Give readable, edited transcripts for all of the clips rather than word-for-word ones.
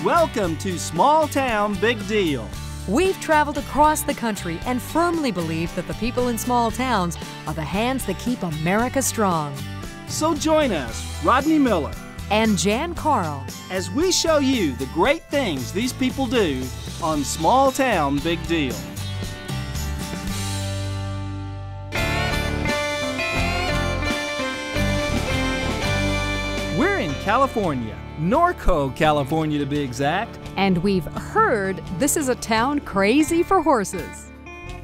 Welcome to Small Town Big Deal. We've traveled across the country and firmly believe that the people in small towns are the hands that keep America strong. So join us, Rodney Miller, And Jann Carl, as we show you the great things these people do on Small Town Big Deal. We're in California, Norco, California to be exact. and we've heard this is a town crazy for horses.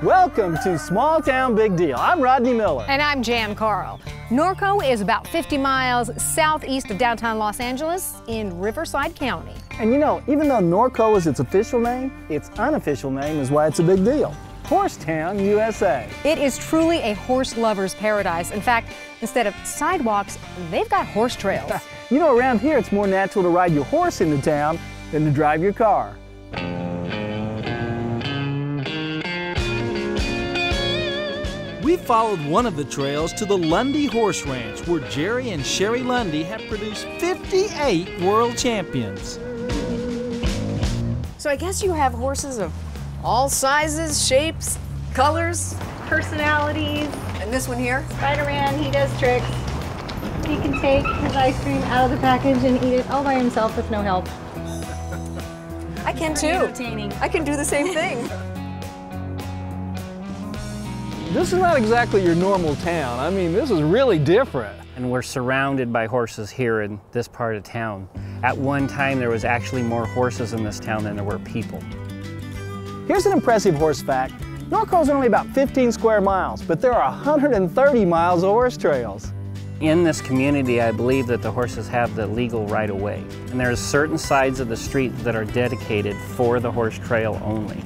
Welcome to Small Town Big Deal. I'm Rodney Miller. And I'm Jann Carl. Norco is about 50 miles southeast of downtown Los Angeles in Riverside County. And you know, even though Norco is its official name, its unofficial name is why it's a big deal. Horsetown, USA. It is truly a horse lover's paradise. In fact, instead of sidewalks, they've got horse trails. You know, around here it's more natural to ride your horse into town than to drive your car. We followed one of the trails to the Lundy Horse Ranch, where Jerry and Sherry Lundy have produced 58 world champions. So I guess you have horses of all sizes, shapes, colors, personalities. And this one here? Spider-Man, he does tricks. He can take his ice cream out of the package and eat it all by himself with no help. I can too. Entertaining. I can do the same thing. This is not exactly your normal town. I mean, this is really different. And we're surrounded by horses here in this part of town. At one time, there was actually more horses in this town than there were people. Here's an impressive horse fact. Norco is only about 15 square miles, but there are 130 miles of horse trails. In this community, I believe that the horses have the legal right of way. And there's certain sides of the street that are dedicated for the horse trail only.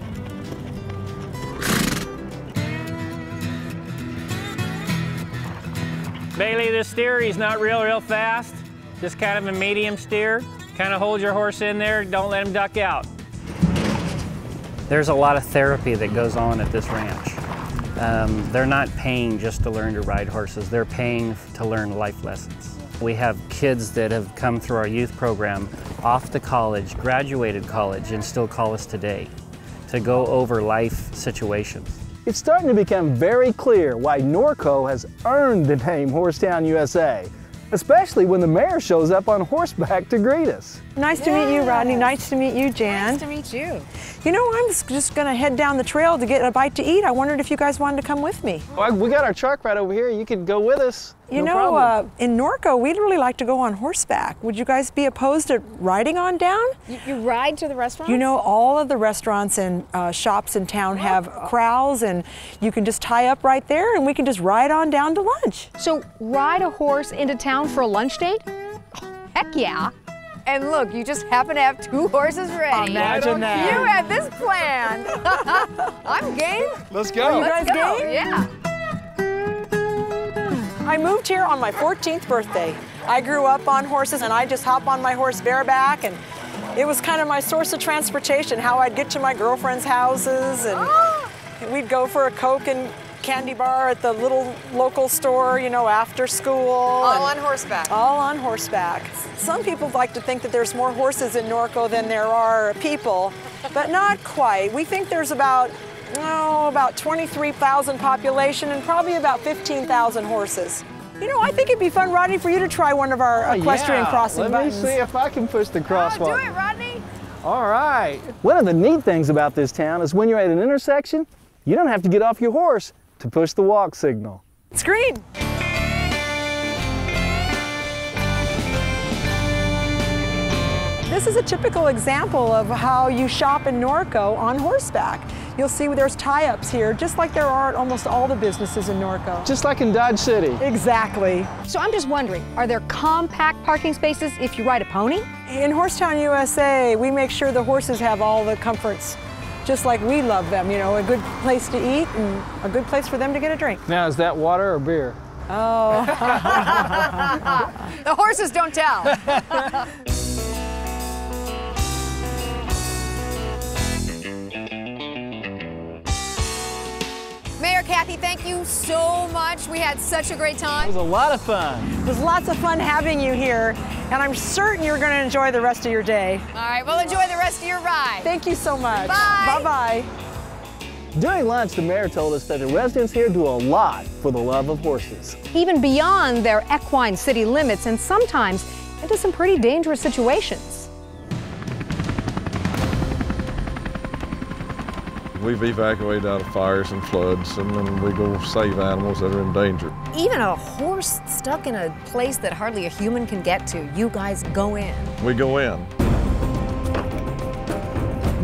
Bailey, this steer, he's not real fast. Just kind of a medium steer. Kind of hold your horse in there, don't let him duck out. There's a lot of therapy that goes on at this ranch. They're not paying just to learn to ride horses, they're paying to learn life lessons. We have kids that have come through our youth program off to college, graduated college, and still call us today to go over life situations. It's starting to become very clear why Norco has earned the name Horsetown, USA, especially when the mayor shows up on horseback to greet us. Nice to meet you, Rodney. Nice to meet you, Jann. Nice to meet you. You know, I'm just going to head down the trail to get a bite to eat. I wondered if you guys wanted to come with me. Well, we got our truck right over here. You could go with us. You No know, problem. in Norco, we'd really like to go on horseback. Would you guys be opposed to riding on down? You ride to the restaurant? You know, all of the restaurants and shops in town have corrals, and you can just tie up right there, and we can just ride on down to lunch. So ride a horse into town for a lunch date? Heck yeah. And look, you just happen to have 2 horses ready. Imagine that. You had this planned. I'm game. Let's go. You guys Let's go. game? Yeah. I moved here on my 14th birthday. I grew up on horses, and I just hop on my horse bareback, and it was kind of my source of transportation, how I'd get to my girlfriend's houses, and we'd go for a Coke and candy bar at the little local store, you know, after school. All on horseback. All on horseback. Some people like to think that there's more horses in Norco than there are people, but not quite. We think there's about 23,000 population and probably about 15,000 horses. You know, I think it'd be fun, Rodney, for you to try one of our equestrian crossing buttons. Let me see if I can push the crosswalk. Do it, Rodney. All right. One of the neat things about this town is when you're at an intersection, you don't have to get off your horse to push the walk signal. It's green. This is a typical example of how you shop in Norco on horseback. You'll see there's tie-ups here, just like there are at almost all the businesses in Norco. Just like in Dodge City. Exactly. So I'm just wondering, are there compact parking spaces if you ride a pony? In Horsetown, USA, we make sure the horses have all the comforts, just like we love them. You know, a good place to eat and a good place for them to get a drink. Now, is that water or beer? Oh. The horses don't tell. Mayor there, Kathy. Thank you so much. We had such a great time. It was a lot of fun. It was lots of fun having you here, and I'm certain you're going to enjoy the rest of your day. All right, well, enjoy the rest of your ride. Thank you so much. Bye. Bye-bye. During lunch, the mayor told us that the residents here do a lot for the love of horses. Even beyond their equine city limits, and sometimes into some pretty dangerous situations. We've evacuated out of fires and floods, and then we go save animals that are in danger. Even a horse stuck in a place that hardly a human can get to, you guys go in. We go in.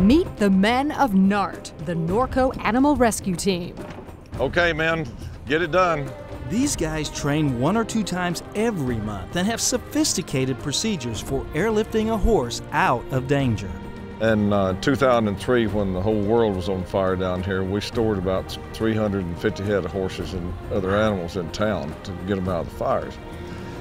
Meet the men of NART, the Norco Animal Rescue Team. Okay, man, get it done. These guys train 1 or 2 times every month and have sophisticated procedures for airlifting a horse out of danger. In 2003, when the whole world was on fire down here, we stored about 350 head of horses and other animals in town to get them out of the fires.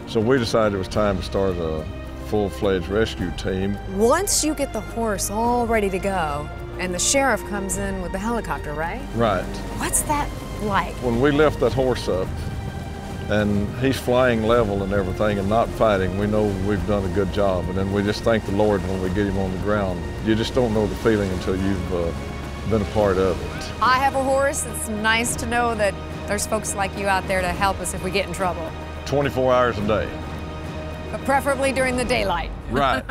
So we decided it was time to start a full-fledged rescue team. Once you get the horse all ready to go, and the sheriff comes in with the helicopter, right? Right. What's that like? When we lift that horse up, and he's flying level and everything and not fighting, we know we've done a good job. And then we just thank the Lord when we get him on the ground. You just don't know the feeling until you've been a part of it. I have a horse. It's nice to know that there's folks like you out there to help us if we get in trouble. 24 hours a day. But preferably during the daylight. Right.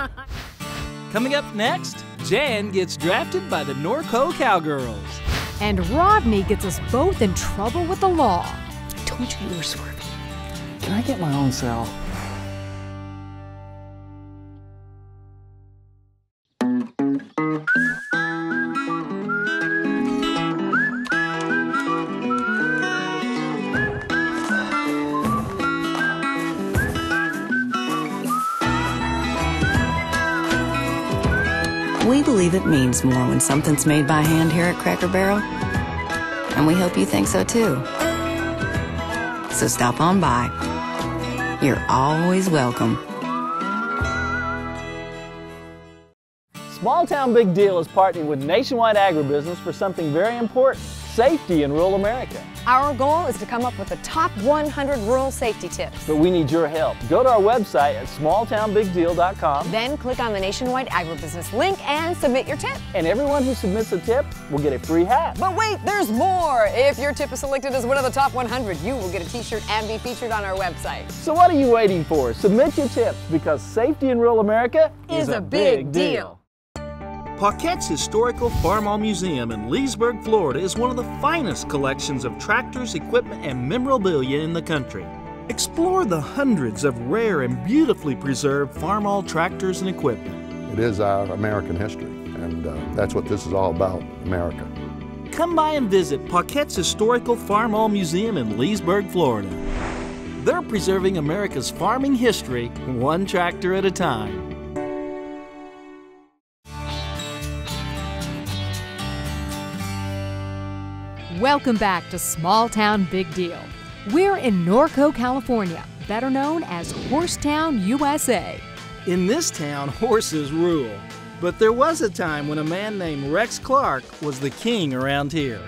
Coming up next, Jann gets drafted by the Norco Cowgirls. And Rodney gets us both in trouble with the law. I told you were swerving. Can I get my own cell? We believe it means more when something's made by hand here at Cracker Barrel, and we hope you think so too. So stop on by. You're always welcome. Small Town Big Deal is partnering with Nationwide Agribusiness for something very important: safety in rural America. Our goal is to come up with the top 100 rural safety tips. But we need your help. Go to our website at smalltownbigdeal.com. Then click on the Nationwide Agribusiness link and submit your tip. And everyone who submits a tip will get a free hat. But wait, there's more! If your tip is selected as one of the top 100, you will get a t-shirt and be featured on our website. So what are you waiting for? Submit your tips, because safety in rural America is a big deal. Paquette's Historical Farmall Museum in Leesburg, Florida is one of the finest collections of tractors, equipment, and memorabilia in the country. Explore the hundreds of rare and beautifully preserved farmall tractors and equipment. It is our American history, and that's what this is all about, America. Come by and visit Paquette's Historical Farmall Museum in Leesburg, Florida. They're preserving America's farming history one tractor at a time. Welcome back to Small Town Big Deal. We're in Norco, California, better known as Horsetown, USA. In this town, horses rule. But there was a time when a man named Rex Clark was the king around here.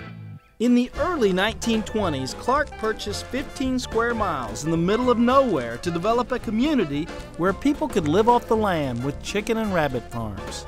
In the early 1920s, Clark purchased 15 square miles in the middle of nowhere to develop a community where people could live off the land with chicken and rabbit farms.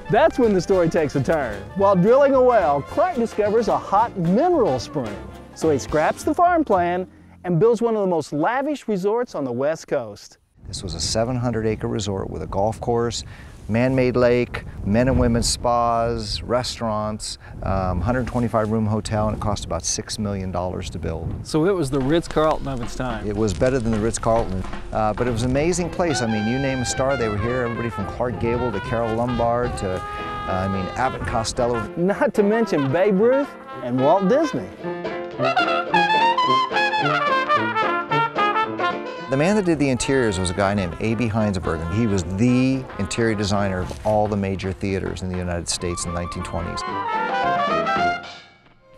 That's when the story takes a turn. While drilling a well, Clark discovers a hot mineral spring. So he scraps the farm plan and builds one of the most lavish resorts on the West Coast. This was a 700-acre resort with a golf course, man-made lake, men and women's spas, restaurants, 125-room hotel, and it cost about $6 million to build. So it was the Ritz-Carlton of its time. It was better than the Ritz-Carlton, but it was an amazing place. I mean, you name a star, they were here. Everybody from Clark Gable to Carole Lombard to, Abbott and Costello. Not to mention Babe Ruth and Walt Disney. The man that did the interiors was a guy named A.B. Heinsberg, and he was the interior designer of all the major theaters in the United States in the 1920s.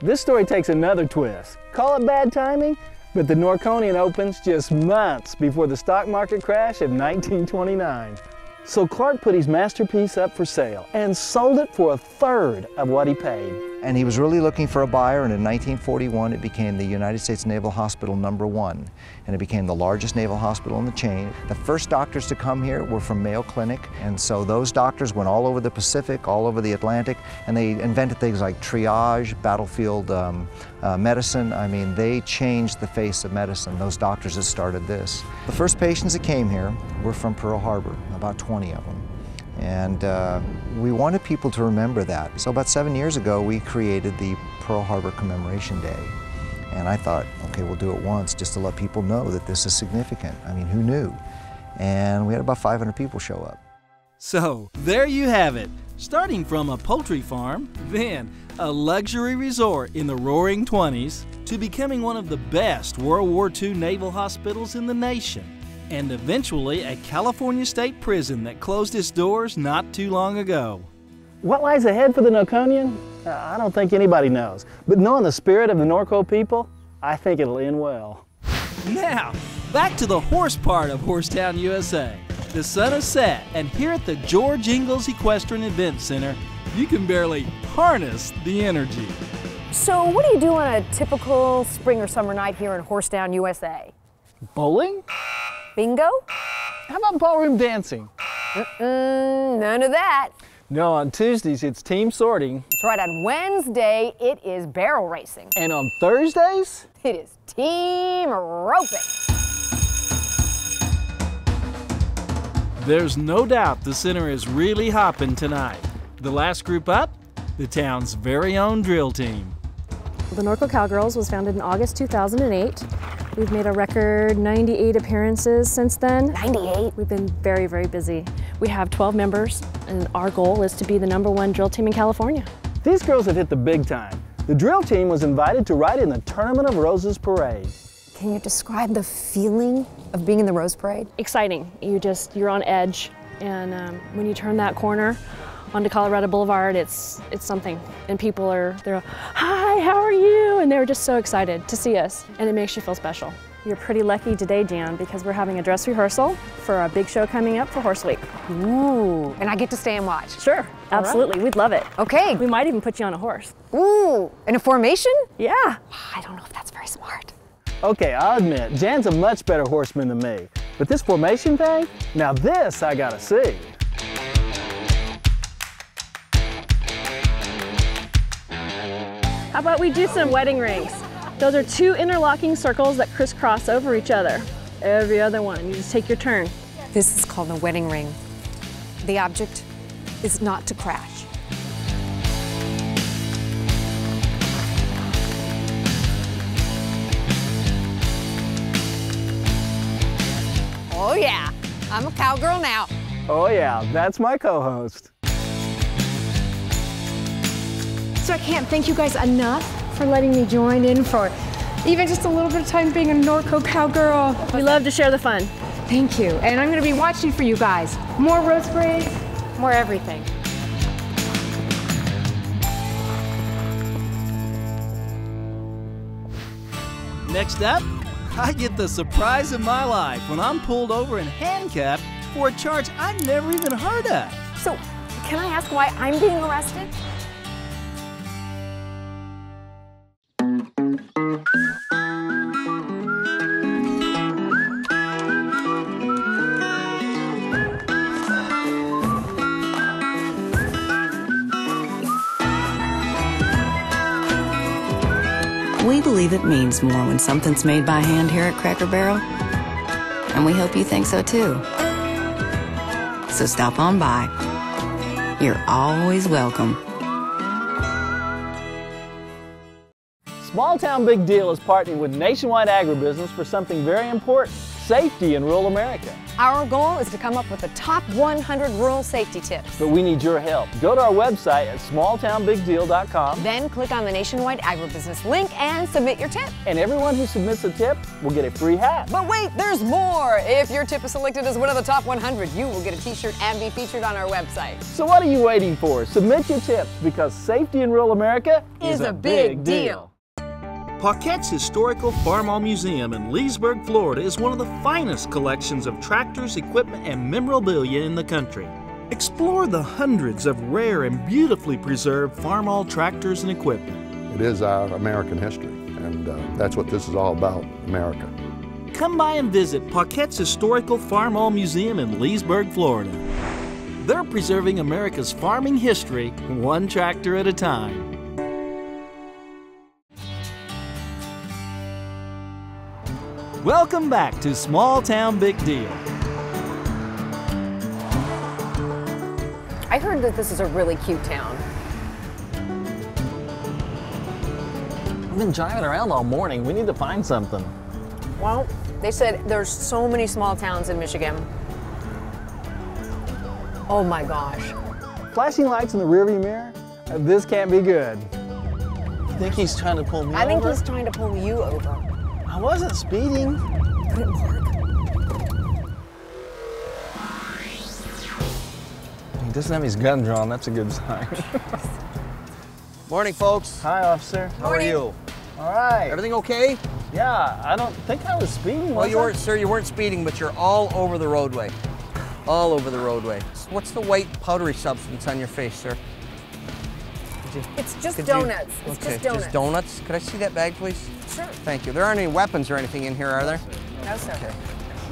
This story takes another twist. Call it bad timing, but the Norconian opens just months before the stock market crash of 1929. So Clark put his masterpiece up for sale and sold it for 1/3 of what he paid. And he was really looking for a buyer, and in 1941 it became the United States Naval Hospital #1, and it became the largest naval hospital in the chain. The first doctors to come here were from Mayo Clinic, and so those doctors went all over the Pacific, all over the Atlantic, and they invented things like triage, battlefield medicine. I mean, they changed the face of medicine. Those doctors that started this. The first patients that came here were from Pearl Harbor, about 20 of them. And we wanted people to remember that. So about 7 years ago, we created the Pearl Harbor Commemoration Day. And I thought, okay, we'll do it once just to let people know that this is significant. I mean, who knew? And we had about 500 people show up. So, there you have it. Starting from a poultry farm, then a luxury resort in the roaring 20s, to becoming one of the best World War II naval hospitals in the nation, and eventually a California state prison that closed its doors not too long ago. What lies ahead for the Norconian? I don't think anybody knows. But knowing the spirit of the Norco people, I think it'll end well. Now, back to the horse part of Horsetown, USA. The sun has set, and here at the George Ingalls Equestrian Event Center, you can barely harness the energy. So what do you do on a typical spring or summer night here in Horsetown, USA? Bowling? Bingo? How about ballroom dancing? None of that. No, on Tuesdays it's team sorting. That's right, on Wednesday it is barrel racing. And on Thursdays? It is team roping. There's no doubt the center is really hopping tonight. The last group up, the town's very own drill team. The Norco Cowgirls was founded in August 2008. We've made a record 98 appearances since then. 98? We've been very, very busy. We have 12 members, and our goal is to be the #1 drill team in California. These girls have hit the big time. The drill team was invited to ride in the Tournament of Roses parade. Can you describe the feeling of being in the Rose Parade? Exciting. You're on edge, and when you turn that corner onto Colorado Boulevard, it's something. And people they're, hi, how are you? And they're just so excited to see us, and it makes you feel special. You're pretty lucky today, Jan, because we're having a dress rehearsal for a big show coming up for Horse Week. Ooh, and I get to stay and watch? Sure, absolutely, right. We'd love it. Okay. We might even put you on a horse. Ooh, in a formation? Yeah. I don't know if that's very smart. Okay, I'll admit, Jan's a much better horseman than me. But this formation thing, now this I gotta see. How about we do some wedding rings? Those are 2 interlocking circles that crisscross over each other. Every other one, you just take your turn. This is called a wedding ring. The object is not to crash. Oh yeah, I'm a cowgirl now. Oh yeah, that's my co-host. So I can't thank you guys enough for letting me join in for even just a little bit of time being a Norco cowgirl. We love to share the fun. Thank you, and I'm gonna be watching for you guys. More rose parades, more everything. Next up, I get the surprise of my life when I'm pulled over and handcuffed for a charge I've never even heard of. So, can I ask why I'm being arrested? We believe it means more when something's made by hand here at Cracker Barrel, and we hope you think so too. So stop on by. You're always welcome. Small Town Big Deal is partnering with Nationwide Agribusiness for something very important: safety in rural America. Our goal is to come up with the top 100 rural safety tips. But we need your help. Go to our website at smalltownbigdeal.com. Then click on the Nationwide Agribusiness link and submit your tip. And everyone who submits a tip will get a free hat. But wait, there's more! If your tip is selected as one of the top 100, you will get a t-shirt and be featured on our website. So what are you waiting for? Submit your tips, because safety in rural America is a big deal. Pauquette's Historical Farmall Museum in Leesburg, Florida is one of the finest collections of tractors, equipment, and memorabilia in the country. Explore the hundreds of rare and beautifully preserved farmall tractors and equipment. It is our American history, and that's what this is all about, America. Come by and visit Pauquette's Historical Farmall Museum in Leesburg, Florida. They're preserving America's farming history one tractor at a time. Welcome back to Small Town Big Deal. I heard that this is a really cute town. I've been driving around all morning. We need to find something. Well, they said there's so many small towns in Michigan. Oh my gosh. Flashing lights in the rearview mirror? This can't be good. You think he's trying to pull me over? I think he's trying to pull you over. I wasn't speeding. Put it mark. He doesn't have his gun drawn. That's a good sign. Morning, folks. Hi, officer. How are you? All right. Everything okay? Yeah, I don't think I was speeding, Well, you weren't, sir. You weren't speeding, but you're all over the roadway. All over the roadway. What's the white powdery substance on your face, sir? It's just donuts. It's okay, just donuts. Just donuts? Could I see that bag, please? Sure. Thank you. There aren't any weapons or anything in here, are there? No, sir. Okay.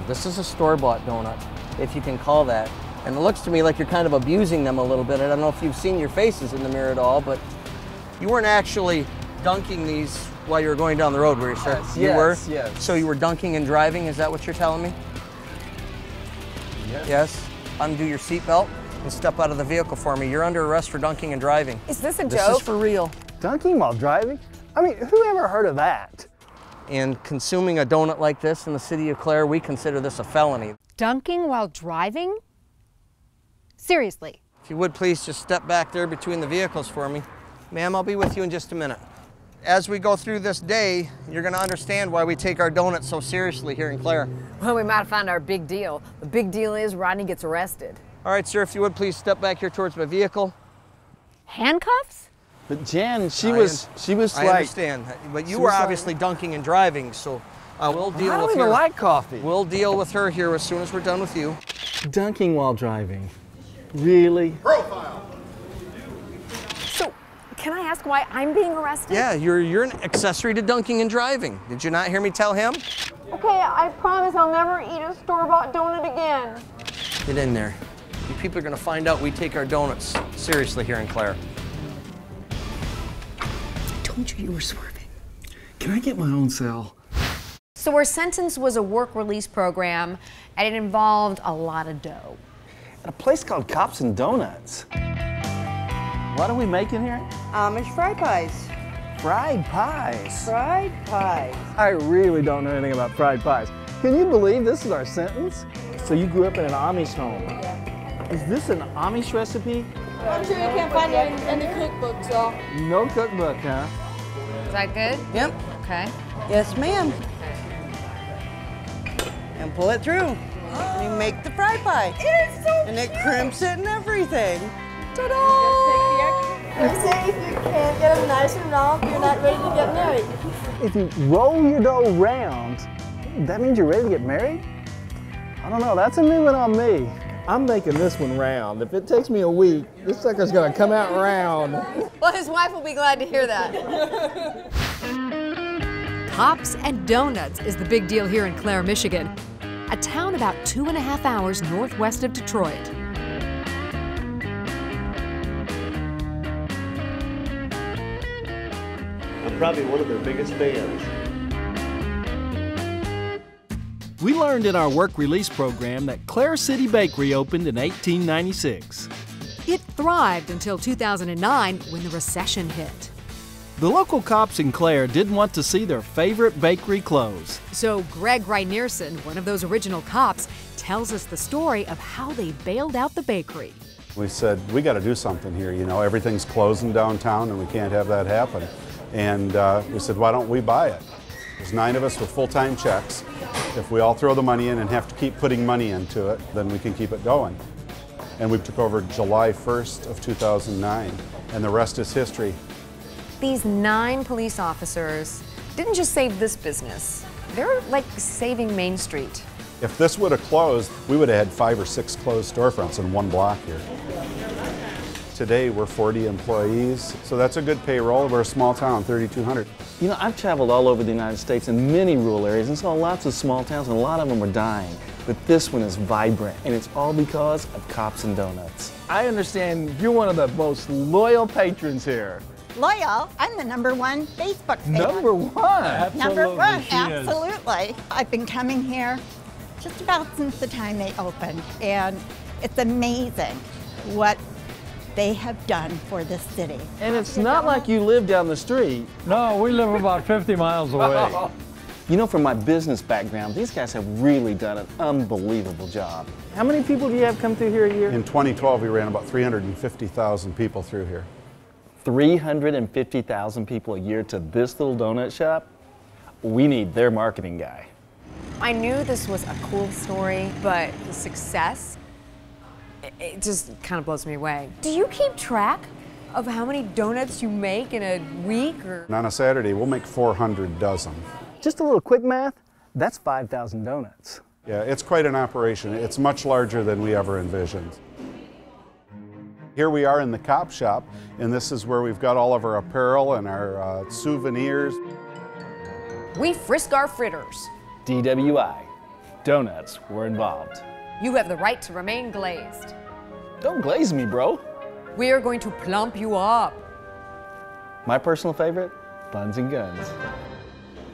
This is a store-bought donut, if you can call that. And it looks to me like you're kind of abusing them a little bit. I don't know if you've seen your faces in the mirror at all, but you weren't actually dunking these while you were going down the road, were you, sir? Yes, you were? Yes. So you were dunking and driving, is that what you're telling me? Yes. Yes? Undo your seatbelt and step out of the vehicle for me. You're under arrest for dunking and driving. Is this a joke? This is for real. Dunking while driving? I mean, who ever heard of that? And consuming a donut like this in the city of Clare, we consider this a felony. Dunking while driving? Seriously. If you would please just step back there between the vehicles for me. Ma'am, I'll be with you in just a minute. As we go through this day, you're going to understand why we take our donuts so seriously here in Clare. Well, we might have found our big deal. The big deal is Rodney gets arrested. All right, sir, if you would please step back here towards my vehicle. Handcuffs? But Jan, she was I like... understand, but you were obviously dunking and driving, so we'll deal with her. I don't even like coffee. We'll deal with her here as soon as we're done with you. Dunking while driving. Really? Profile. So, can I ask why I'm being arrested? Yeah, you're an accessory to dunking and driving. Did you not hear me tell him? Okay, I promise I'll never eat a store-bought donut again. Get in there. You people are going to find out we take our donuts seriously here in Clare. I told you were swerving. Can I get my own cell? So our sentence was a work release program, and it involved a lot of dough. At a place called Cops and Donuts. What are we making here? Amish fried pies. Fried pies? Fried pies. I really don't know anything about fried pies. Can you believe this is our sentence? So you grew up in an Amish home. Yeah. Is this an Amish recipe? I'm sure you can't find it in the cookbook, so. No cookbook, huh? Is that good? Yep. Okay. Yes, ma'am. And pull it through. And you make the fried pie. It's so And it crimps it and everything. Ta-da! Let's say if you can't get them nice and raw, you're not ready to get married. If you roll your dough round, that means you're ready to get married? I don't know, that's a new one on me. I'm making this one round. If it takes me a week, this sucker's gonna come out round. Well, his wife will be glad to hear that. Cops and Donuts is the big deal here in Clare, Michigan, a town about 2.5 hours northwest of Detroit. I'm probably one of their biggest fans. We learned in our work release program that Clare City Bakery opened in 1896. It thrived until 2009 when the recession hit. The local cops in Clare didn't want to see their favorite bakery close. So Greg Reinerson, one of those original cops, tells us the story of how they bailed out the bakery. We said, we got to do something here. You know, everything's closing downtown and we can't have that happen. And we said, why don't we buy it? There's 9 of us with full-time checks. If we all throw the money in and have to keep putting money into it, then we can keep it going. And we took over July 1st of 2009, and the rest is history. These 9 police officers didn't just save this business. They're like saving Main Street. If this would have closed, we would have had 5 or 6 closed storefronts in one block here. Today we're 40 employees, so that's a good payroll. We're a small town, 3,200. You know, I've traveled all over the United States in many rural areas and saw lots of small towns, and a lot of them are dying. But this one is vibrant, and it's all because of Cops and Donuts. I understand you're one of the most loyal patrons here. Loyal? I'm the #1 Facebook fan. Number one? Number one, she is. absolutely. I've been coming here just about since the time they opened, and it's amazing what they have done for this city. And it's not like you live down the street. No, we live about 50 miles away. You know, from my business background, these guys have really done an unbelievable job. How many people do you have come through here a year? In 2012, we ran about 350,000 people through here. 350,000 people a year to this little donut shop? We need their marketing guy. I knew this was a cool story, but the success, it just kind of blows me away. Do you keep track of how many donuts you make in a week? And on a Saturday, we'll make 400 dozen. Just a little quick math, that's 5,000 donuts. Yeah, it's quite an operation. It's much larger than we ever envisioned. Here we are in the Cop shop, and this is where we've got all of our apparel and our souvenirs. We frisk our fritters. DWI. Donuts were involved. You have the right to remain glazed. Don't glaze me, bro. We are going to plump you up. My personal favorite, buns and guns.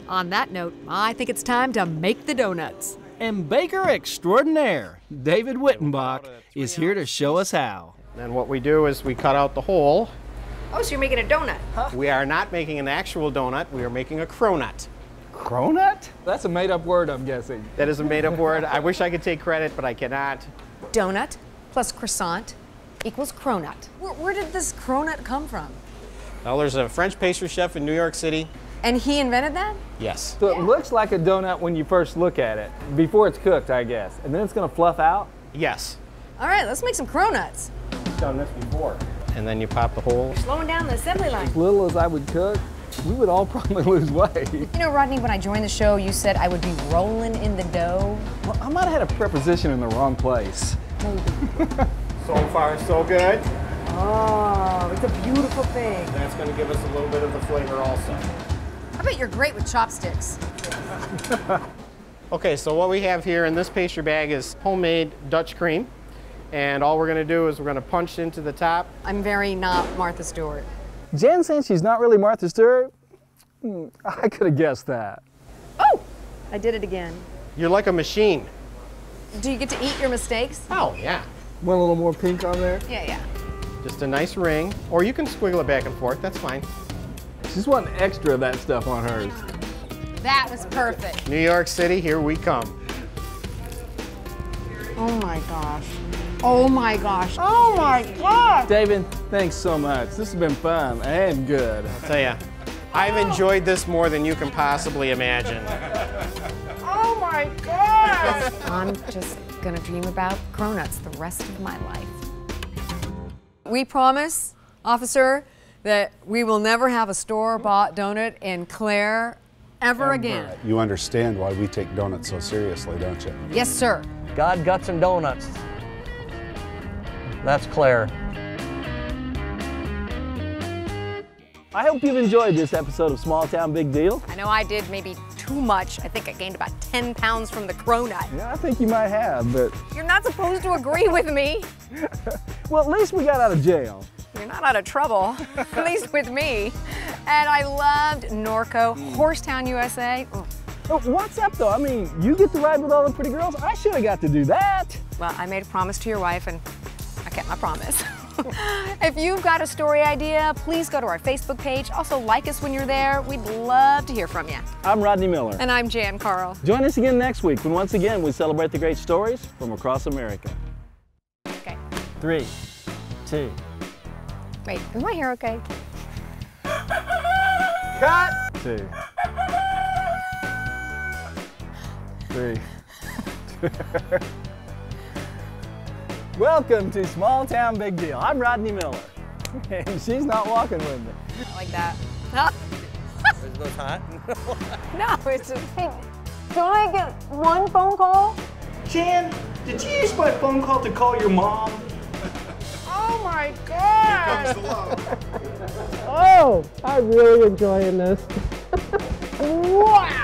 On that note, I think it's time to make the donuts. And baker extraordinaire, David Wittenbach, is here to show us how. And what we do is we cut out the hole. Oh, so you're making a donut? We are not making an actual donut, we are making a cronut. Cronut? That's a made-up word, I'm guessing. That is a made-up word. I wish I could take credit, but I cannot. Donut plus croissant equals cronut. Where did this cronut come from? Well, there's a French pastry chef in New York City. And he invented that? Yes. So it looks like a donut when you first look at it, before it's cooked, I guess. And then it's gonna fluff out? Yes. All right, let's make some cronuts. I've done this before. And then you pop the hole. Slowing down the assembly line. As little as I would cook, we would all probably lose weight. You know, Rodney, when I joined the show, you said I would be rolling in the dough. Well, I might have had a preposition in the wrong place. So far, so good. Oh, it's a beautiful thing. That's going to give us a little bit of the flavor also. I bet you're great with chopsticks. Okay, so what we have here in this pastry bag is homemade Dutch cream. And all we're going to do is we're going to punch into the top. I'm very not Martha Stewart. Jan saying she's not really Martha Stewart? I could have guessed that. Oh, I did it again. You're like a machine. Do you get to eat your mistakes? Oh, yeah. Want a little more pink on there? Yeah, yeah. Just a nice ring. Or you can squiggle it back and forth, that's fine. She's wanting extra of that stuff on hers. That was perfect. New York City, here we come. Oh my gosh. Oh my gosh. Oh my gosh. David, thanks so much. This has been fun and good. I'll tell you, I've enjoyed this more than you can possibly imagine. Oh my gosh. I'm just gonna dream about cronuts the rest of my life. We promise, officer, that we will never have a store-bought donut in Clare ever again. You understand why we take donuts so seriously, don't you? Yes, sir. God, guts, and donuts. That's Claire. I hope you've enjoyed this episode of Small Town Big Deal. I know I did maybe too much. I think I gained about 10 pounds from the cronut. Yeah, I think you might have, but... You're not supposed to agree with me. Well, at least we got out of jail. You're not out of trouble, at least with me. And I loved Norco, Horsetown, USA. Oh, what's up, though? I mean, you get to ride with all the pretty girls. I should have got to do that. Well, I made a promise to your wife, and I kept my promise. If you've got a story idea, please go to our Facebook page. Also, like us when you're there. We'd love to hear from you. I'm Rodney Miller. And I'm Jann Carl. Join us again next week when once again we celebrate the great stories from across America. Okay. 3, 2. Wait, is my hair okay? Cut! 2. 3. Welcome to Small Town Big Deal. I'm Rodney Miller, and she's not walking with me. I like that. Ah. Is those hot? No, it's just, hey, don't I get one phone call? Jann, did you use my phone call to call your mom? Oh my God! Oh, I'm really enjoying this. Wow!